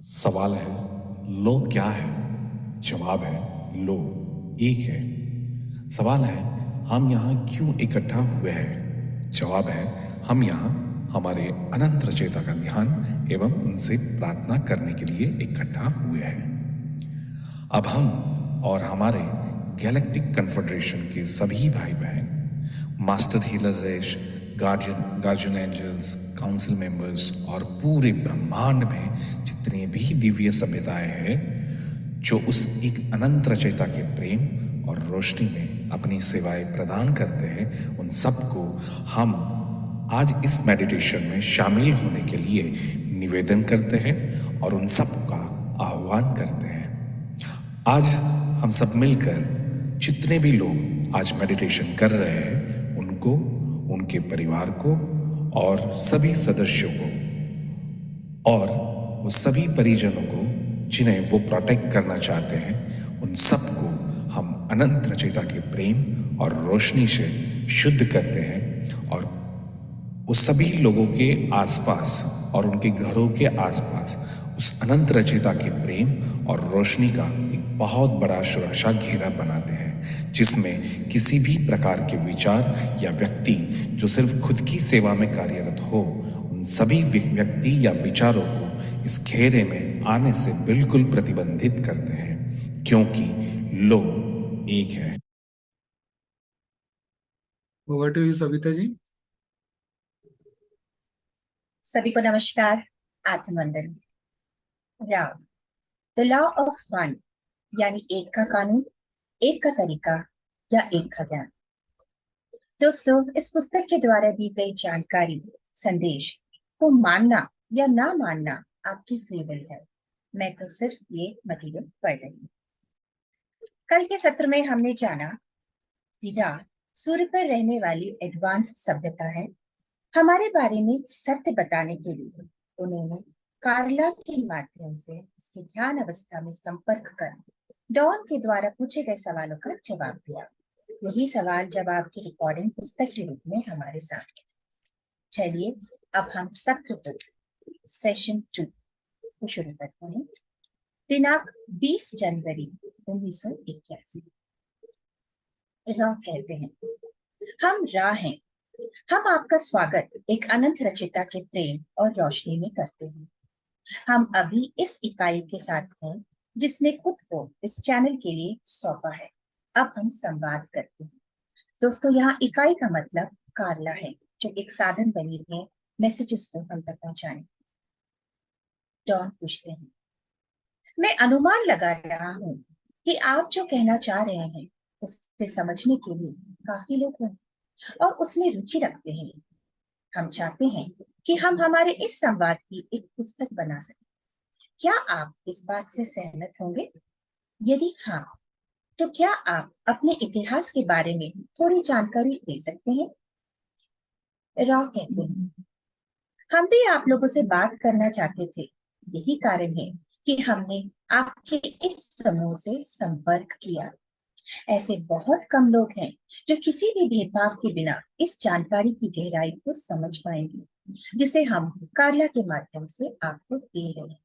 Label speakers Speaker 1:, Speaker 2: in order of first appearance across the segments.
Speaker 1: सवाल है लो क्या है। जवाब है लो एक है। सवाल है हम यहाँ क्यों इकट्ठा हुए हैं। जवाब है हम यहाँ हमारे अनंत रचयिता का ध्यान एवं उनसे प्रार्थना करने के लिए इकट्ठा हुए हैं। अब हम और हमारे गैलेक्टिक कन्फेडरेशन के सभी भाई बहन, मास्टर हीलर रेश, गार्जियन एंजल्स, काउंसिल मेंबर्स और पूरे ब्रह्मांड में जितने भी दिव्य सभ्यताएं हैं जो उस एक अनंत रचयिता के प्रेम और रोशनी में अपनी सेवाएं प्रदान करते हैं, उन सबको हम आज इस मेडिटेशन में शामिल होने के लिए निवेदन करते हैं और उन सबका आह्वान करते हैं। आज हम सब मिलकर जितने भी लोग आज मेडिटेशन कर रहे हैं उनको, उनके परिवार को और सभी सदस्यों को और वो सभी परिजनों को जिन्हें वो प्रोटेक्ट करना चाहते हैं, उन सबको हम अनंत रचयिता के प्रेम और रोशनी से शुद्ध करते हैं और वो सभी लोगों के आसपास और उनके घरों के आसपास उस अनंत रचयिता के प्रेम और रोशनी का एक बहुत बड़ा सुरक्षा घेरा बनाते हैं, जिसमें किसी भी प्रकार के विचार या व्यक्ति जो सिर्फ खुद की सेवा में कार्यरत हो, उन सभी व्यक्ति या विचारों को इस घेरे में आने से बिल्कुल प्रतिबंधित करते हैं, क्योंकि लो एक है।
Speaker 2: Over to you Savita ji.
Speaker 3: सभी को नमस्कार, आत्मवंदन। Ram, the law of one, यानी एक का कानून, एक का तरीका या एक का ज्ञान। दोस्तों, इस पुस्तक के द्वारा दी गई जानकारी, संदेश को मानना या ना मानना आपकी फ्री विल है। मैं तो सिर्फ ये मटेरियल पढ़ रही हूँ। कल के सत्र में हमने जाना कि रा सूर्य पर रहने वाली एडवांस सभ्यता है। हमारे बारे में सत्य बताने के लिए उन्होंने कार्ला के माध्यम से उसके ध्यान अवस्था में संपर्क कर डॉन के द्वारा पूछे गए सवालों का जवाब दिया। यही सवाल जवाब की रिकॉर्डिंग पुस्तक के रूप में हमारे साथ। चलिए अब हम सत्र 2 सेशन 2 को शुरू करते हैं। दिनांक 20 जनवरी 1981। रा कहते हैं, हम रा हैं। हम आपका स्वागत एक अनंत रचयिता के प्रेम और रोशनी में करते हैं। हम अभी इस इकाई के साथ हैं जिसने खुद को इस चैनल के लिए सौंपा है। अब हम संवाद करते हैं। दोस्तों, यहाँ इकाई का मतलब कार्ला है, जो एक साधन बनी है मैसेजेस को हम तक पहुंचाने। डॉन पूछते हैं, मैं अनुमान लगा रहा हूँ कि आप जो कहना चाह रहे हैं उसे समझने के लिए काफी लोग हैं और उसमें रुचि रखते हैं। हम चाहते हैं कि हम हमारे इस संवाद की एक पुस्तक बना सकें। क्या आप इस बात से सहमत होंगे? यदि हाँ, तो क्या आप अपने इतिहास के बारे में थोड़ी जानकारी दे सकते हैं? रॉ कहते हैं, हम भी आप लोगों से बात करना चाहते थे। यही कारण है कि हमने आपके इस समूह से संपर्क किया। ऐसे बहुत कम लोग हैं जो किसी भी भेदभाव के बिना इस जानकारी की गहराई को समझ पाएंगे, जिसे हम कार्ला के माध्यम से आपको दे रहे हैं।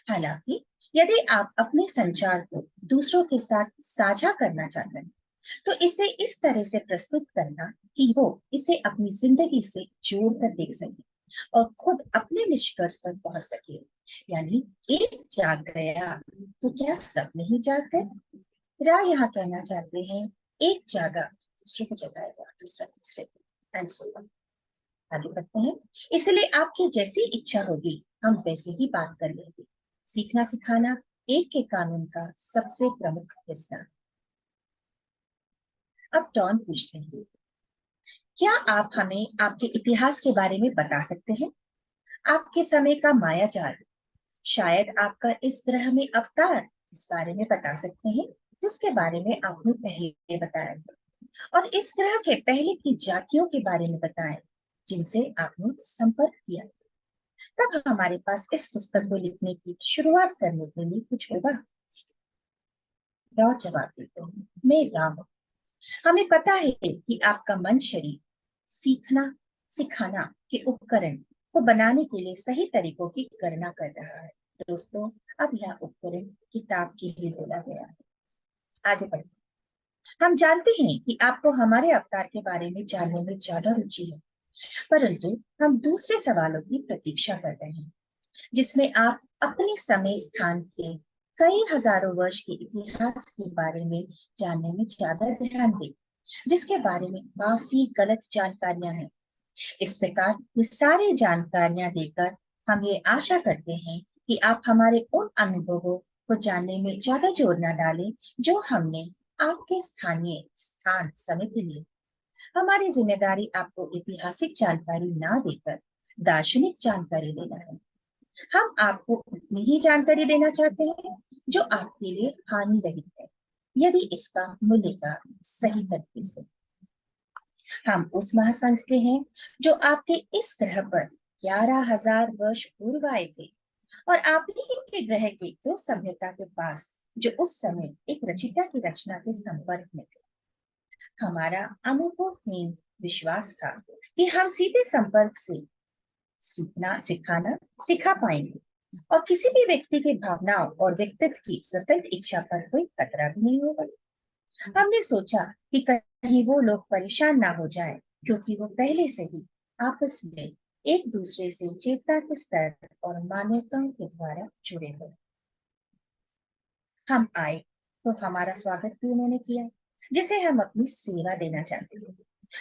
Speaker 3: हालांकि यदि आप अपने संचार को दूसरों के साथ साझा करना चाहते हैं, तो इसे इस तरह से प्रस्तुत करना कि वो इसे अपनी जिंदगी से जोड़कर देख सके और खुद अपने निष्कर्ष पर पहुंच सके। यानी एक जाग गया तो क्या सब नहीं जाग गए? रा यहाँ कहना चाहते हैं, एक जागा दूसरे को जगाएगा, दूसरा तीसरे को, एंड सो ऑन। आगे बढ़ते हैं। इसलिए आपकी जैसी इच्छा होगी हम वैसे ही बात कर लेंगे। सीखना सिखाना एक के कानून का सबसे प्रमुख हिस्सा। अब डॉन पूछते हैं, क्या आप हमें आपके इतिहास के बारे में बता सकते हैं? आपके समय का मायाजाल, शायद आपका इस ग्रह में अवतार, इस बारे में बता सकते हैं जिसके बारे में आपने पहले बताया था, और इस ग्रह के पहले की जातियों के बारे में बताएं जिनसे आपने संपर्क किया। तब हमारे पास इस पुस्तक को लिखने की शुरुआत करने के लिए कुछ होगा। रॉ जवाब देते हैं, मैं राम हूं। हमें पता है कि आपका मन शरीर सीखना सिखाना के उपकरण को बनाने के लिए सही तरीकों की गणना कर रहा है। दोस्तों, अब यह उपकरण किताब के लिए बोला गया है। आगे बढ़ते हैं। हम जानते हैं कि आपको हमारे अवतार के बारे में जानने में ज्यादा रुचि है, परंतु हम दूसरे सवालों की प्रतीक्षा कर रहे हैं, जिसमें आप अपने समय स्थान के कई हजारों वर्ष के इतिहास के बारे में जानने में ज्यादा ध्यान दें, जिसके बारे में काफी गलत जानकारियां हैं। इस प्रकार ये सारी जानकारियां देकर हम ये आशा करते हैं कि आप हमारे उन अनुभवों को जानने में ज्यादा जोर न डालें जो हमने आपके स्थानीय स्थान समय के लिए। हमारी जिम्मेदारी आपको ऐतिहासिक जानकारी ना देकर दार्शनिक जानकारी देना है। हम आपको उतनी ही जानकारी देना चाहते हैं जो आपके लिए हानि रहित है, यदि इसका मूल्य का सही तरीके से। हम उस महासंघ के हैं जो आपके इस ग्रह पर 11,000 वर्ष पूर्व आए थे और आप ही के ग्रह के दो सभ्यता के पास जो उस समय एक रचिता की रचना के संपर्क में थे। हमारा अनुभवहीन विश्वास था कि हम सीधे संपर्क से सिखा पाएंगे और किसी भी व्यक्ति की भावनाओं और व्यक्तित्व की स्वतंत्र इच्छा पर कोई खतरा भी नहीं होगा। हमने सोचा कि कहीं वो लोग परेशान ना हो जाएं, क्योंकि वो पहले से ही आपस में एक दूसरे से चेतना के स्तर और मान्यताओं के द्वारा जुड़े हुए। हम आए तो हमारा स्वागत भी उन्होंने किया, जिसे हम अपनी सेवा देना चाहते थे।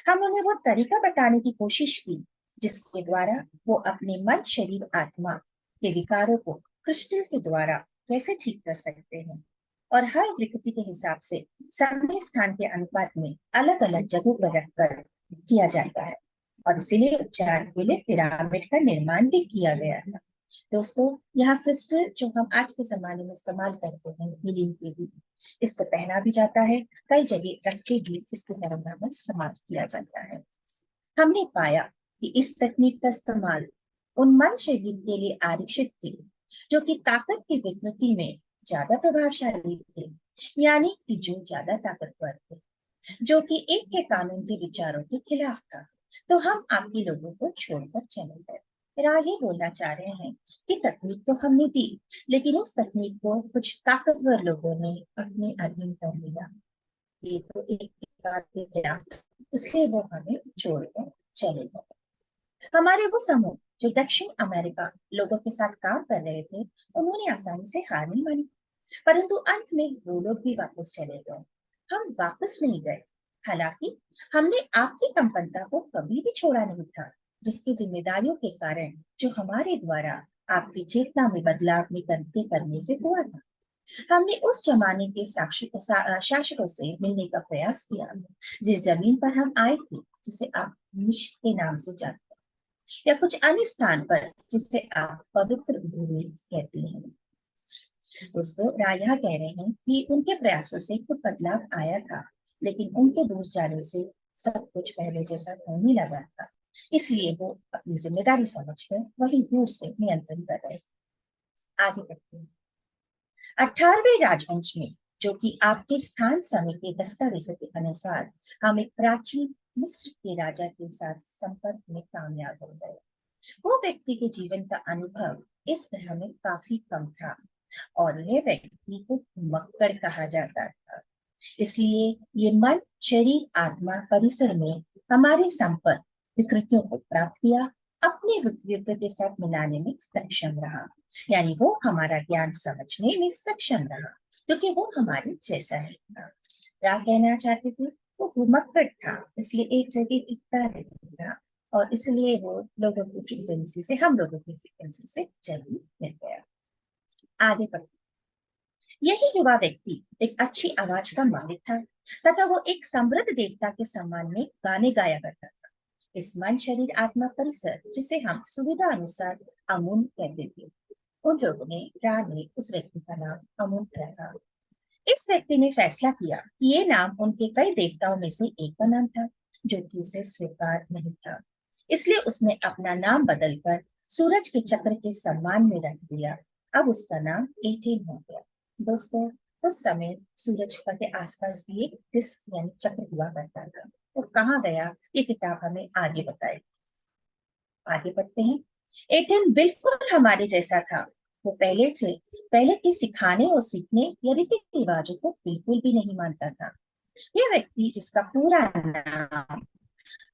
Speaker 3: हम उन्हें वो तरीका बताने की कोशिश की जिसके द्वारा वो अपने मन, शरीर, आत्मा के विकारों को क्रिस्टल के द्वारा कैसे ठीक कर सकते हैं, और हर विकृति के हिसाब से समय स्थान के अनुपात में अलग अलग जगहों पर रखकर किया जाता है, और इसीलिए उपचार के लिए पिरामिड का निर्माण भी किया गया था। दोस्तों, यहाँ क्रिस्टल जो हम आज के जमाने में इस्तेमाल करते हैं हीलिंग के लिए, इसको पहना भी जाता है, कई जगह रख के भी इसको तरंगा में इस्तेमाल किया जाता है। हमने पाया कि इस तकनीक का इस्तेमाल उन मन शरीर के लिए आरक्षित थी जो कि ताकत की विकृति में ज्यादा प्रभावशाली थे, यानी कि जो ज्यादा ताकतवर थे, जो कि एक के कानून के विचारों के खिलाफ था। तो हम आपके लोगों को छोड़कर चले गए। राही बोलना चाह रहे हैं कि तकनीक तो हमने दी, लेकिन उस तकनीक को कुछ ताकतवर लोगों ने अपने अधीन कर लिया। ये तो एक बात के खिलाफ था, इसलिए वो हमें छोड़कर चले गए। हमारे वो समूह जो दक्षिण अमेरिका लोगों के साथ काम कर रहे थे, उन्होंने आसानी से हार नहीं मानी, परंतु अंत में वो लोग भी वापस चले गए। हम वापस नहीं गए, हालांकि हमने आपकी कंपनता को कभी भी छोड़ा नहीं था, जिसकी जिम्मेदारियों के कारण जो हमारे द्वारा आपकी चेतना में बदलाव में करने से हुआ था। हमने उस जमाने के शासकों से मिलने का प्रयास किया जिस जमीन पर हम आए थे, जिसे आप मिस्र के नाम से जानते हैं, या कुछ अन्य स्थान पर जिसे आप पवित्र भूमि कहते हैं। दोस्तों, राया कह रहे हैं कि उनके प्रयासों से कुछ बदलाव आया था, लेकिन उनके दूर जाने से सब कुछ पहले जैसा होने लगा था, इसलिए वो अपनी जिम्मेदारी समझकर वही दूर से नियंत्रण कर रहे। आगे बढ़ते हैं। 18वें राजवंश में, जो कि आपके स्थान समय के दस्तावेजों के अनुसार हम एक प्राचीन मिस्र के राजा के साथ संपर्क में कामयाब हो गए। वो व्यक्ति के जीवन का अनुभव इस ग्रह में काफी कम था और यह व्यक्ति को मक्कड़ कहा जाता था। इसलिए ये मन, शरीर, आत्मा परिसर में हमारे संपर्क विकृतियों को प्राप्त किया, अपने विकृतियों के साथ मिलाने में सक्षम रहा, यानी वो हमारा ज्ञान समझने में सक्षम रहा, क्योंकि वो हमारे जैसा ही था। क्या कहना चाहते थे? वो घुमक्कड़ था, इसलिए एक जगह टिकता रहेगा, और इसलिए वो लोगों की फ्रीक्वेंसी से, हम लोगों की फ्रीक्वेंसी से जल्दी मिल गया। आगे बढ़ते। यही युवा व्यक्ति एक अच्छी आवाज का मालिक था तथा वो एक समृद्ध देवता के सम्मान में गाने गाया करता था। इस मन, शरीर, आत्मा परिसर, जिसे हम सुविधा अनुसार अमून कहते थे, उन लोगों ने उस व्यक्ति का नाम अमून रखा। इस व्यक्ति ने फैसला किया कि ये नाम उनके कई देवताओं में से एक का नाम था, जो कि उसे स्वीकार नहीं था, इसलिए उसने अपना नाम बदलकर सूरज के चक्र के सम्मान में रख दिया। अब उसका नाम 18 हो गया। दोस्तों, उस समय सूरज के आसपास भी एक डिस्क यानी चक्र हुआ करता था। वो कहाँ गया, ये किताब हमें आगे बताएगी। आगे बढ़ते हैं। 18 बिल्कुल हमारे जैसा था। वो पहले के सिखाने और सीखने या रीति रिवाजों को बिल्कुल भी नहीं मानता था। यह व्यक्ति, जिसका पूरा नाम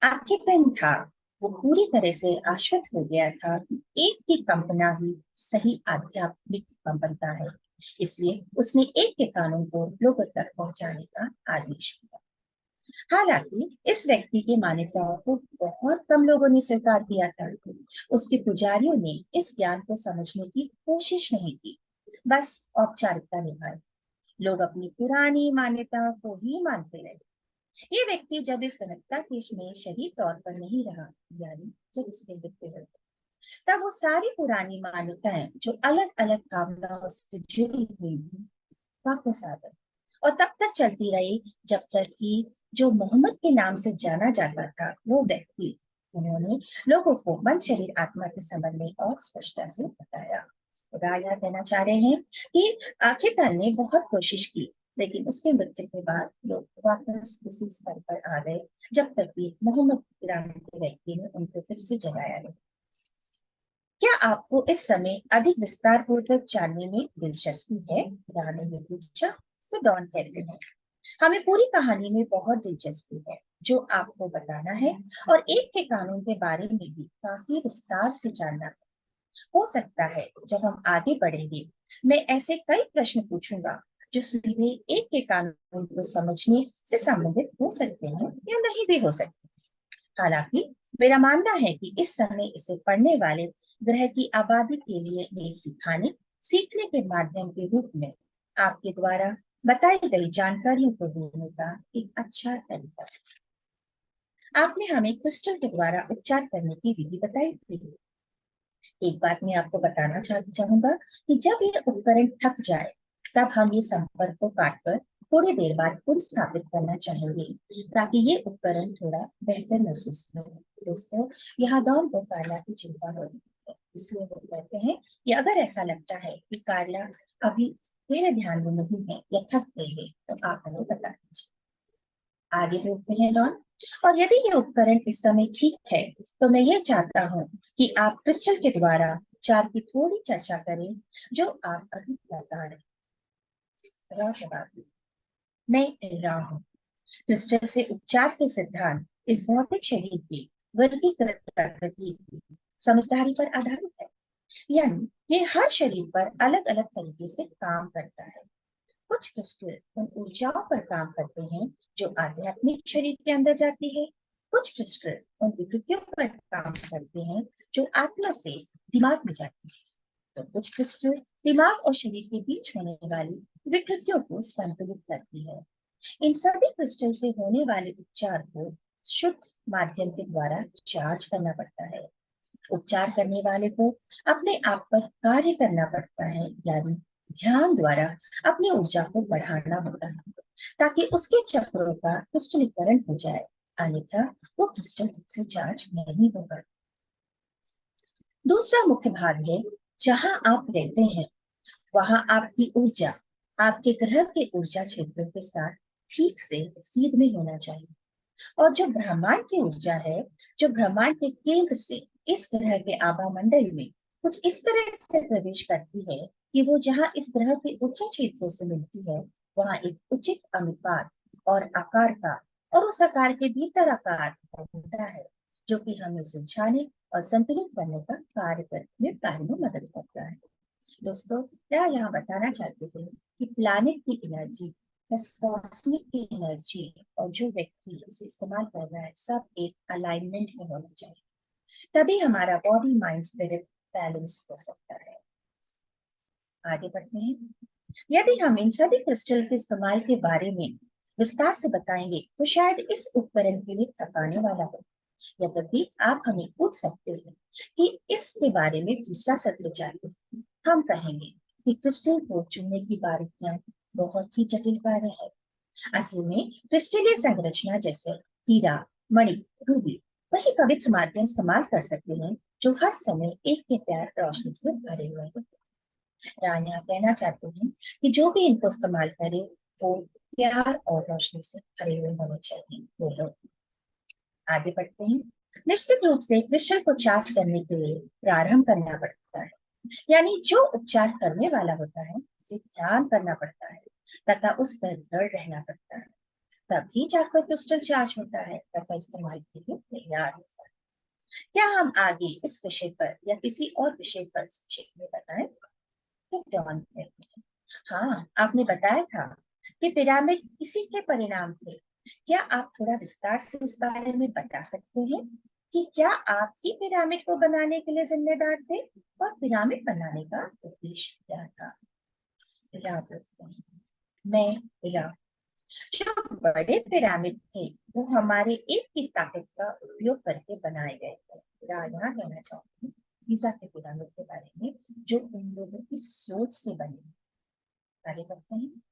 Speaker 3: आकेतन था, वो पूरी तरह से आश्वस्त हो गया था कि एक की कंपना ही सही आध्यात्मिक कंपनता है। इसलिए उसने एक के कानून को लोगों तक पहुंचाने का आदेश दिया। हालांकि इस व्यक्ति की मान्यताओं को बहुत कम लोगों ने स्वीकार किया था। उसके पुजारियों ने इस ज्ञान को समझने की कोशिश नहीं की, बस औपचारिकता निभाई। लोग अपनी पुरानी मान्यताओं को ही मानते रहे। ये व्यक्ति जब इस घनता केश में शरीर तौर पर नहीं रहा, यानी जब उसके मृत्यु हुई, तब वो सारी पुरानी मान्यताएं जो अलग अलग भावनाओं से जुड़ी हुई थी, वापस आ गई और तब तक चलती रही जब तक कि जो मोहम्मद के नाम से जाना जाता था वो व्यक्ति, उन्होंने लोगों को मन शरीर आत्मा के संबंध में और स्पष्टता से बताया। खुदा यह कहना चाह रहे हैं कि आखिरकार ने बहुत कोशिश की, लेकिन उसके मृत्यु के बाद लोग वापस उसी स्तर पर आ गए जब तक कि मोहम्मद के व्यक्ति ने उनको फिर से जगाया नहीं। क्या आपको इस समय अधिक विस्तार पूर्वक जानने में दिलचस्पी है? रानी ने पूछा। तो डॉन कहते हैं, हमें पूरी कहानी में बहुत दिलचस्पी है जो आपको बताना है, और एक के कानून के बारे में भी काफी विस्तार से जानना है। हो सकता है जब हम आगे बढ़ेंगे मैं ऐसे कई प्रश्न पूछूंगा जो सीधे एक के कानून को समझने से संबंधित हो सकते हैं या नहीं भी हो सकते। हालांकि मेरा मानना है कि इस समय इसे पढ़ने वाले ग्रह की आबादी के लिए ये सिखाने सीखने के माध्यम के रूप में आपके द्वारा बताई गई जानकारियों को देने का एक अच्छा तरीका है। आपने हमें क्रिस्टल के द्वारा उपचार करने की विधि बताई थी। एक बात मैं आपको बताना चाहूंगा कि जब ये उपकरण थक जाए तब हम ये संपर्क को काटकर थोड़ी देर बाद पुनः करना चाहेंगे ताकि ये उपकरण थोड़ा बेहतर महसूस करे। दोस्तों, यहाँ डॉन को कार्ला की चिंता हो रही है, इसलिए वो कहते हैं कि अगर ऐसा लगता है कि कार्ला अभी मेरे ध्यान में नहीं है या थक गई है तो आप हमें बता दीजिए। आगे बढ़ते हैं डॉन, और यदि ये उपकरण इस समय ठीक है तो मैं ये चाहता हूँ कि आप क्रिस्टल के द्वारा उपचार की थोड़ी चर्चा करें जो आप अभी बता रहे। जवाब दी, मैं रा हूँ। क्रिस्टल से उपचार के सिद्धांत इस भौतिक शरीर की वर्गीकृत प्रकृति की समझदारी पर आधारित है, यानी ये हर शरीर पर अलग अलग तरीके से काम करता है। कुछ क्रिस्टल उन ऊर्जाओं पर काम करते हैं जो आध्यात्मिक शरीर के अंदर जाती है। कुछ क्रिस्टल उन विकृतियों पर काम करते हैं जो आत्मा से दिमाग में जाती है। तो कुछ क्रिस्टल दिमाग और शरीर के बीच होने वाली विकृतियों को संतुलित करती है। इन सभी क्रिस्टल से होने वाले उपचार को शुद्ध माध्यम के द्वारा चार्ज करना पड़ता है। उपचार करने वाले को अपने आप पर कार्य करना पड़ता है, यानी ध्यान द्वारा अपनी ऊर्जा को बढ़ाना होता है ताकि उसके चक्रों का क्रिस्टलीकरण हो जाए, अन्यथा वो क्रिस्टल ठीक से चार्ज नहीं होगा। दूसरा मुख्य भाग है जहां आप रहते हैं, वहां आपकी ऊर्जा आपके ग्रह के ऊर्जा क्षेत्रों के साथ ठीक से सीध में होना चाहिए। और जो ब्रह्मांड की ऊर्जा है, जो ब्रह्मांड के केंद्र से इस ग्रह के आभा मंडल में कुछ इस तरह से प्रवेश करती है कि वो जहां इस ग्रह के उच्च क्षेत्रों से मिलती है वहां एक उचित अनुपात और आकार का, और उस आकार के भीतर आकार होता है जो कि हमें सुलझाने और संतुलित करने का कार्य में मदद करता है। दोस्तों, क्या यहाँ बताना चाहते हैं कि प्लानिट की एनर्जी, कॉस्मिक की एनर्जी और जो व्यक्ति इसे इस्तेमाल कर रहा है सब एक अलाइनमेंट में होना चाहिए, तभी हमारा बॉडी माइंड स्पिरिट बैलेंस हो सकता है। आगे बढ़ते हैं। यदि हम इन सभी क्रिस्टल के इस्तेमाल के बारे में विस्तार से बताएंगे तो शायद इस उपकरण के लिए थकाने वाला हो। यद्यपि आप हमें पूछ सकते हैं कि इसके बारे में दूसरा सत्र चाहिए। हम कहेंगे कि क्रिस्टल को चुनने की बारीकियां बहुत ही जटिल कार्य है। असल में क्रिस्टलीय संरचना जैसे हीरा, मणि, रूबी वही पवित्र माध्यम इस्तेमाल कर सकते हैं जो हर समय एक के प्यार रोशनी से भरे हुए हैं। रानिया कहना चाहते हैं कि जो भी इनको इस्तेमाल करे वो प्यार और रोशनी से भरे हुए होने चाहिए। वो लोग आगे बढ़ते हैं। निश्चित रूप से क्रिस्टल को चार्ज करने के लिए प्रारंभ करना पड़ता है। यानी जो उच्चार करने वाला होता है उसे ध्यान करना पड़ता है तथा उस पर दृढ़ रहना पड़ता है, तभी जाकर क्रिस्टल चार्ज होता है तथा इस्तेमाल के लिए तैयार होता है। क्या हम आगे इस विषय पर या किसी और विषय पर संक्षेप में बताएं? तो जॉन कहते हैं, हाँ, आपने बताया था कि पिरामिड इसी के परिणाम थे। क्या आप थोड़ा विस्तार से इस बारे में बता सकते हैं कि क्या आप ही पिरामिड को बनाने के लिए जिम्मेदार थे और पिरामिड बनाने का उद्देश्य क्या था? रा बोलते हैं, मैं रा, जो बड़े पिरामिड थे वो हमारे एक की ताकत का उपयोग करके बनाए गए थे। रा यहाँ कहना चाहती हूँ गीजा के पिरामिड के बारे में, जो उन लोगों की सोच से बने। आगे बढ़ते हैं।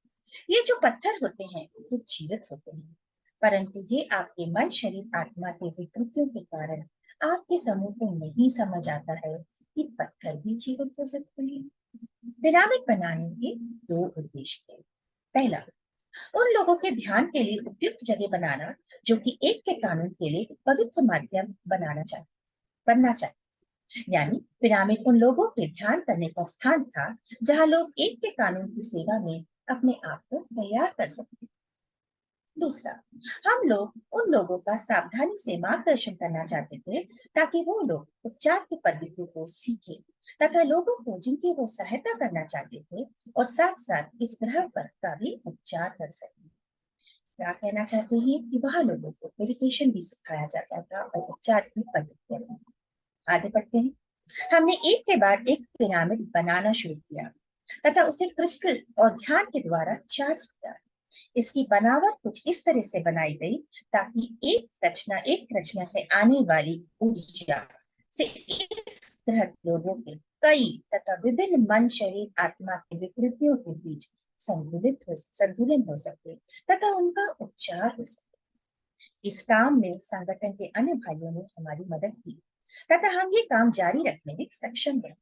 Speaker 3: ये जो पत्थर होते हैं वो जीवित होते हैं, परंतु ये आपके मन शरीर आत्मा के विकृतियों के कारण आपके समूह को नहीं समझ आता है कि पत्थर भी जीवित हो सकते हैं। पिरामिड बनाने के दो उद्देश्य थे। पहला, उन लोगों के ध्यान के लिए उपयुक्त जगह बनाना जो कि एक के कानून के लिए पवित्र माध्यम बनना चाहिए। यानी पिरामिड उन लोगों के ध्यान करने का स्थान था जहां लोग एक के कानून की सेवा में अपने आप को तैयार कर सकते। दूसरा, हम लोग उन लोगों का सावधानी से मार्गदर्शन करना चाहते थे ताकि वो लोग उपचार की पद्धति को सीखें तथा लोगों को जिनकी वो सहायता करना चाहते थे और साथ साथ इस ग्रह पर का भी उपचार कर सकें। क्या कहना चाहते हैं कि वहां लोगों को मेडिटेशन भी सिखाया जाता था और उपचार की पद्धतियां। आगे बढ़ते हैं। हमने एक के बाद एक पिरामिड बनाना शुरू किया तथा उसे क्रिस्टल और ध्यान के द्वारा चार्ज किया। इसकी बनावट कुछ इस तरह से बनाई गई ताकि एक रचना से आने वाली ऊर्जा से इस ग्रह के लोगों के कई तथा विभिन्न मन शरीर आत्मा की विकृतियों के बीच संतुलन हो सके तथा उनका उपचार हो सके। इस काम में संगठन के अन्य भाइयों ने हमारी मदद की तथा हम ये काम जारी रखने में सक्षम रहे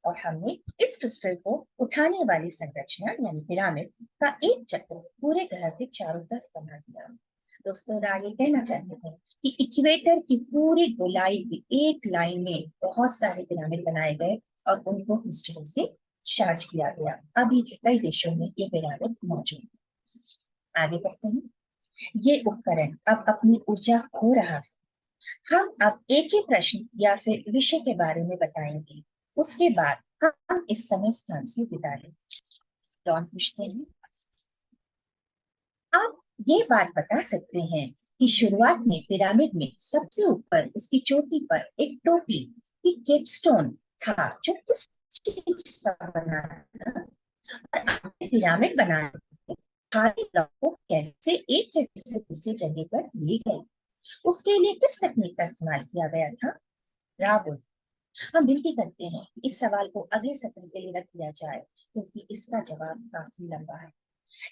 Speaker 3: और हमने इस क्रिस्टल को उठाने वाली संरचना यानी पिरामिड का एक चक्र पूरे ग्रह के चारों तरफ बना दिया। दोस्तों, आगे कहना चाहते हैं कि इक्वेटर की पूरी गोलाई की एक लाइन में बहुत सारे पिरामिड बनाए गए और उनको क्रिस्टल से चार्ज किया गया। अभी कई देशों में ये पिरामिड मौजूद है। आगे बढ़ते हैं। ये उपकरण अब अपनी ऊर्जा खो रहा है। हम अब एक ही प्रश्न या फिर विषय के बारे में बताएंगे, उसके बाद हम इस समय स्थान से विदा लेंगे। डॉन पूछते हैं, आप ये बात बता सकते हैं कि शुरुआत में पिरामिड में सबसे ऊपर उसकी चोटी पर एक टोपी की केपस्टोन था जो किस चीज का बना था? और आपने पिरामिड बनाने भारी ब्लॉक को कैसे एक जगह से दूसरी जगह पर ले गए? उसके लिए किस तकनीक का इस्तेमाल किया गया था? राहुल, हम विनती करते हैं कि इस सवाल को अगले सत्र के लिए रख दिया जाए क्योंकि इसका जवाब काफी लंबा है।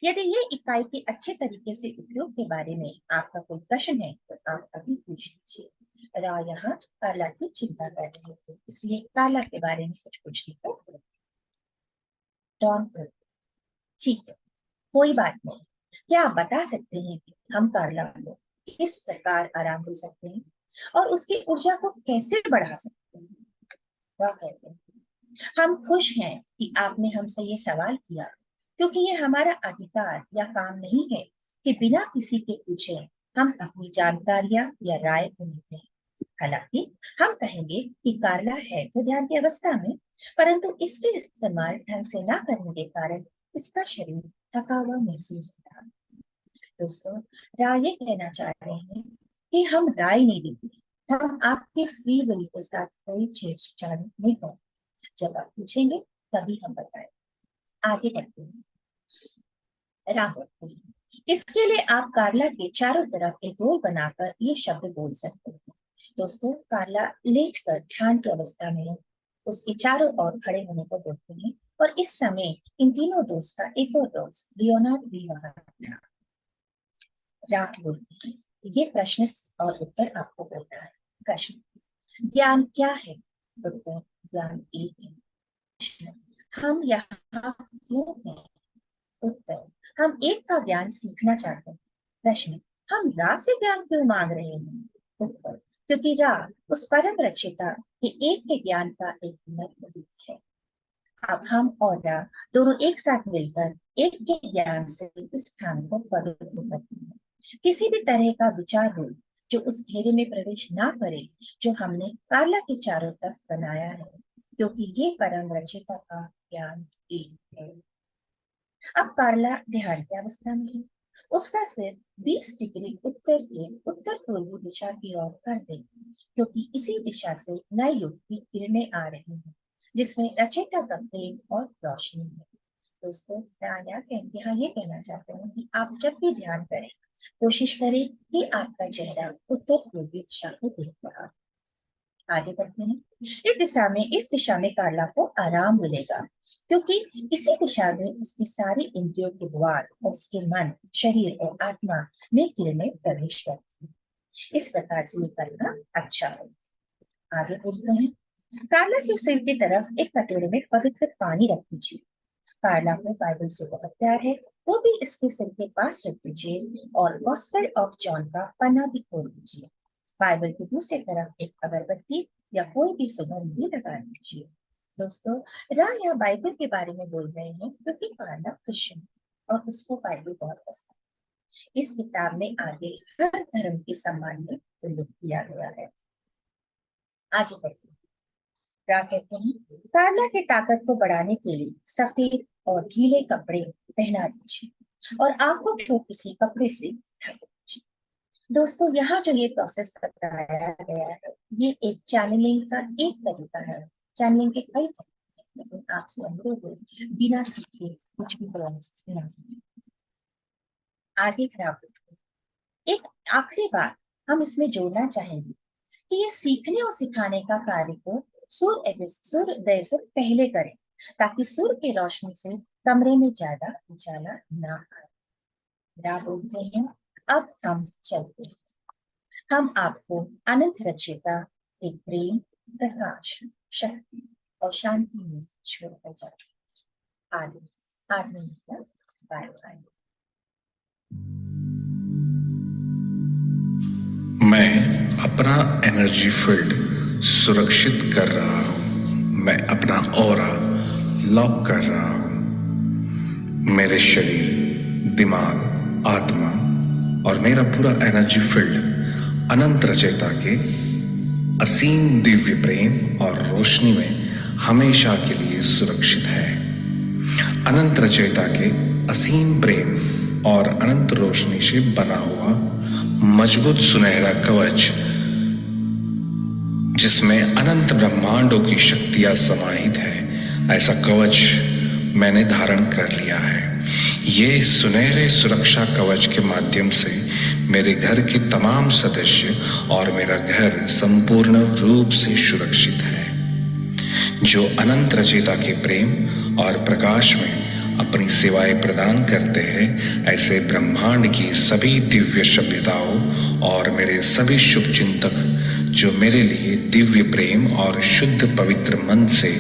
Speaker 3: यदि ये इकाई के अच्छे तरीके से उपयोग के बारे में आपका कोई प्रश्न है तो आप अभी पूछ लीजिए। रा यहाँ कार्ला की चिंता कर रहे थे, इसलिए कार्ला के बारे में कुछ पूछने को। डॉन, ठीक है, कोई बात नहीं। क्या आप बता सकते हैं कि हम कार्ला को किस प्रकार आराम दे सकते हैं और उसकी ऊर्जा को कैसे बढ़ा सकते हैं? वह कहते हैं, हम खुश हैं कि आपने हमसे ये सवाल किया क्योंकि ये हमारा अधिकार या काम नहीं है कि बिना किसी के पूछे हम अपनी जानकारियां या राय उन्हें दें। हालांकि हम कहेंगे कि कार्ला है तो ध्यान की अवस्था में, परंतु इसके इस्तेमाल ढंग से ना करने के कारण इसका शरीर थका हुआ महसूस हो रहा है। दोस्तों, राय ये कहना चाह रहे हैं कि हम राय नहीं देते, हम आपके फ्री विल के साथ कोई छेड़छाड़ नहीं करते। जब आप पूछेंगे तभी हम बताएं। आगे बढ़ते हैं। राहुल, इसके लिए आप कार्ला के चारों तरफ एक गोल बनाकर ये शब्द बोल सकते हैं। दोस्तों, कार्ला लेटकर ध्यान की अवस्था में उसके चारों ओर खड़े होने को बोलते हैं और इस समय इन तीनों दोस्त का एक और दोस्त लियोनार्ड भी वहां था। राहुल बोलते हैं, ये प्रश्न और उत्तर आपको बोलना है। प्रश्न, ज्ञान क्या है? उत्तर, ज्ञान एक है। हम यहाँ क्यों हैं? उत्तर, हम एक का ज्ञान सीखना चाहते हैं। प्रश्न, हम रा से ज्ञान क्यों मांग रहे हैं? उत्तर, क्योंकि रा उस परम रचयिता के एक के ज्ञान का एक महत्व है। अब हम और रा दोनों एक साथ मिलकर एक के ज्ञान से इस स्थान को पवित्र करते हैं। किसी भी तरह का विचार हो जो उस घेरे में प्रवेश ना करे जो हमने कार्ला के चारों तरफ बनाया है, क्योंकि ये परम रचयिता का ज्ञान एक है। अब कार्ला ध्यान की अवस्था में है। उसका सिर 20 डिग्री उत्तर के उत्तर पूर्वी दिशा की ओर कर दे, क्योंकि इसी दिशा से नए युग की किरणें आ रही हैं, जिसमें रचयिता का प्रेम और रोशनी है। दोस्तों, मैं यहाँ ये कहना चाहते हैं कि आप जब भी ध्यान करें, कोशिश करें कि आपका चेहरा उत्तर पूर्वी दिशा को देख रहा है। आगे बढ़ते हैं। इस दिशा में कार्ला को आराम मिलेगा, क्योंकि इसी दिशा में उसकी सारी इंद्रियों के द्वार और उसके मन, शरीर और आत्मा में किरणें प्रवेश करती हैं। इस प्रकार से ये करना अच्छा है। आगे बोलते हैं। कार्ला के सिर की तरफ एक कटोरे में पवित्र पानी रख दीजिए। कार्ला को बाइबल से बहुत प्यार है, वो भी इसके सिर के पास रख दीजिए और गॉस्पेल ऑफ जॉन का पन्ना भी खोल दीजिए। बाइबल की दूसरी तरफ एक अगरबत्ती या कोई भी सुगंध भी लगा दीजिए। दोस्तों, रा यहाँ बाइबल के बारे में बोल रहे हैं, क्योंकि कार्ला क्रिश्चियन और उसको बाइबल बहुत पसंद है। इस किताब में आगे हर धर्म के सम्मान में उल्लेख किया गया है। आगे बढ़ते हैं। रा कहते हैं, कार्ला की ताकत को बढ़ाने के लिए सफेद और गीले कपड़े पहना दीजिए और आंखों को किसी कपड़े से ढक दीजिए। दोस्तों, यहाँ जो ये प्रोसेस बताया गया है, ये एक चैनलिंग का एक तरीका है। चैनलिंग के कई तरीके हैं, लेकिन आपसे अनुरोध है बिना सीखे कुछ भी प्रयास न करें। आगे खराब। एक आखिरी बात हम इसमें जोड़ना चाहेंगे कि ये सीखने और सिखाने का कार्य को सूर्योदय से पहले करें, ताकि सूर्य की रोशनी से कमरे में ज्यादा उजाला ना आए। रा बोलते हैं, अब हम चलते हैं। हम आपको अनंत रचयिता के प्रेम, प्रकाश, शक्ति और शांति में छोड़कर जाते हैं। Bye bye.
Speaker 1: मैं अपना एनर्जी फील्ड सुरक्षित कर रहा हूं। मैं अपना ऑरा लॉक कर रहा हूं। मेरे शरीर, दिमाग, आत्मा और मेरा पूरा एनर्जी फील्ड अनंत रचयिता के असीम दिव्य प्रेम और रोशनी में हमेशा के लिए सुरक्षित है। अनंत रचयिता के असीम प्रेम और अनंत रोशनी से बना हुआ मजबूत सुनहरा कवच, जिसमें अनंत ब्रह्मांडों की शक्तियां समाहित है, ऐसा कवच मैंने धारण कर लिया है। ये सुनहरे सुरक्षा कवच के माध्यम से मेरे घर के तमाम सदस्य और मेरा घर संपूर्ण रूप से सुरक्षित है। जो अनंत रचयिता के प्रेम और प्रकाश में अपनी सेवाएं प्रदान करते हैं, ऐसे ब्रह्मांड की सभी दिव्य सभ्यताओं और मेरे सभी शुभ चिंतक जो मेरे लिए दिव्य प्रेम और शुद्ध पवित्र मन से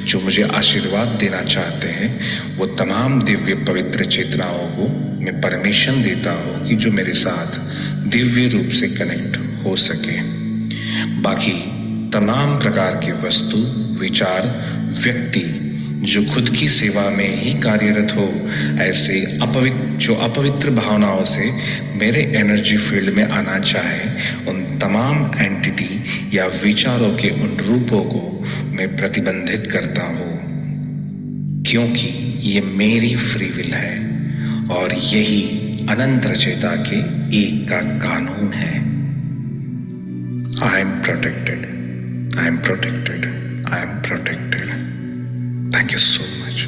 Speaker 1: जो मुझे आशीर्वाद देना चाहते हैं, वो तमाम दिव्य पवित्र चेतनाओं को मैं परमिशन देता हूँ कि जो मेरे साथ दिव्य रूप से कनेक्ट हो सके। बाकी तमाम प्रकार की वस्तु, विचार, व्यक्ति जो खुद की सेवा में ही कार्यरत हो, ऐसे अपवित्र भावनाओं से मेरे एनर्जी फील्ड में आना चाहे, उन तमाम एंटिटी या विचारों के उन रूपों को मैं प्रतिबंधित करता हूँ, क्योंकि ये मेरी फ्री विल है और यही अनंत रचयिता के एक का कानून है। I am protected, I am protected, I am protected. Thank you so much.